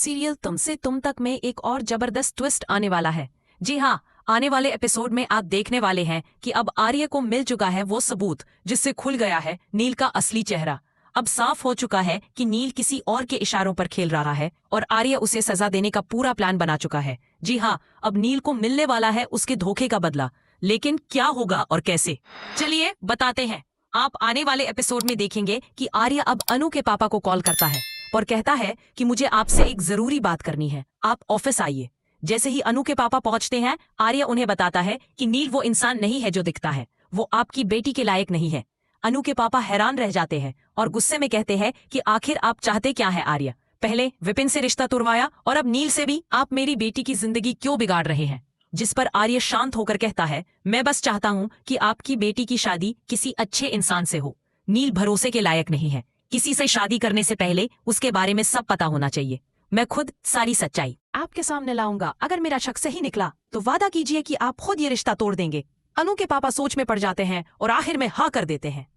Serial तुमसे तुम तक में एक और जबरदस्त ट्विस्ट आने वाला है। जी हाँ, आने वाले एपिसोड में आप देखने वाले हैं कि अब आर्य को मिल चुका है वो सबूत जिससे खुल गया है नील का असली चेहरा। अब साफ हो चुका है कि नील किसी और के इशारों पर खेल रहा है और आर्य उसे सजा देने का पूरा प्लान बना चुका है। जी हाँ, अब नील को मिलने वाला है उसके धोखे का बदला। लेकिन क्या होगा और कैसे, चलिए बताते हैं। आप आने वाले एपिसोड में देखेंगे कि आर्य अब अनु के पापा को कॉल करता है और कहता है कि मुझे आपसे एक जरूरी बात करनी है, आप ऑफिस आइए। जैसे ही अनु के पापा पहुंचते हैं, आर्य उन्हें बताता है कि नील वो इंसान नहीं है जो दिखता है, वो आपकी बेटी के लायक नहीं है। अनु के पापा हैरान रह जाते हैं और गुस्से में कहते हैं कि आखिर आप चाहते क्या है आर्य? पहले विपिन से रिश्ता तुड़वाया और अब नील से भी, आप मेरी बेटी की जिंदगी क्यों बिगाड़ रहे हैं? जिस पर आर्य शांत होकर कहता है, मैं बस चाहता हूं कि आपकी बेटी की शादी किसी अच्छे इंसान से हो। नील भरोसे के लायक नहीं है। किसी से शादी करने से पहले उसके बारे में सब पता होना चाहिए। मैं खुद सारी सच्चाई आपके सामने लाऊंगा। अगर मेरा शक सही निकला तो वादा कीजिए कि आप खुद ये रिश्ता तोड़ देंगे। अनु के पापा सोच में पड़ जाते हैं और आखिर में हाँ कर देते हैं।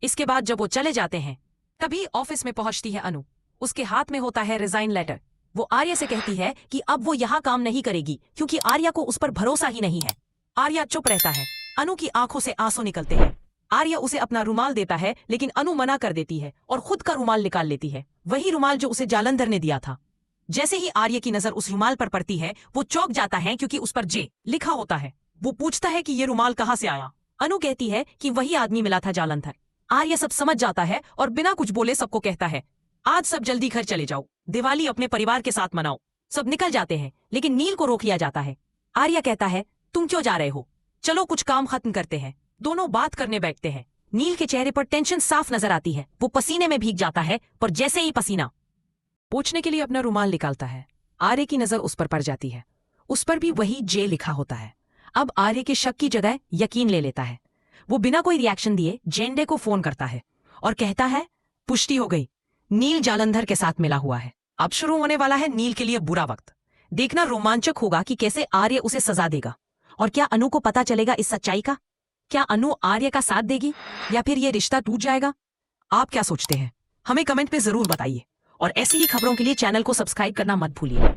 इसके बाद जब वो चले जाते हैं, तभी ऑफिस में पहुंचती है अनु। उसके हाथ में होता है रिजाइन लेटर। वो आर्य से कहती है कि अब वो यहाँ काम नहीं करेगी क्योंकि आर्य को उस पर भरोसा ही नहीं है। आर्य चुप रहता है। अनु की आंखों से आंसू निकलते हैं। आर्य उसे अपना रुमाल देता है लेकिन अनु मना कर देती है और खुद का रुमाल निकाल लेती है, वही रुमाल जो उसे जालंधर ने दिया था। जैसे ही आर्य की नजर उस रुमाल पर पड़ती है, वो चौंक जाता है क्योंकि उस पर जे लिखा होता है। वो पूछता है कि ये रुमाल कहाँ से आया? अनु कहती है कि वही आदमी मिला था जालंधर। आर्य सब समझ जाता है और बिना कुछ बोले सबको कहता है, आज सब जल्दी घर चले जाओ, दिवाली अपने परिवार के साथ मनाओ। सब निकल जाते हैं लेकिन नील को रोक लिया जाता है। आर्य कहता है, तुम क्यों जा रहे हो? चलो कुछ काम खत्म करते हैं। दोनों बात करने बैठते हैं। नील के चेहरे पर टेंशन साफ नजर आती है। वो पसीने में भीग जाता है, पर जैसे ही पसीना पोंछने के लिए अपना रुमाल निकालता है, आर्य की नजर उस पर पड़ जाती है। उस पर भी वही जे लिखा होता है। अब आर्य के शक की जगह यकीन ले लेता है। वो बिना कोई रिएक्शन दिए जेंडे को फोन करता है और कहता है, पुष्टि हो गई, नील जालंधर के साथ मिला हुआ है। अब शुरू होने वाला है नील के लिए बुरा वक्त। देखना रोमांचक होगा कि कैसे आर्य उसे सजा देगा और क्या अनु को पता चलेगा इस सच्चाई का। क्या अनु आर्य का साथ देगी या फिर ये रिश्ता टूट जाएगा? आप क्या सोचते हैं? हमें कमेंट में जरूर बताइए और ऐसी ही खबरों के लिए चैनल को सब्सक्राइब करना मत भूलिए।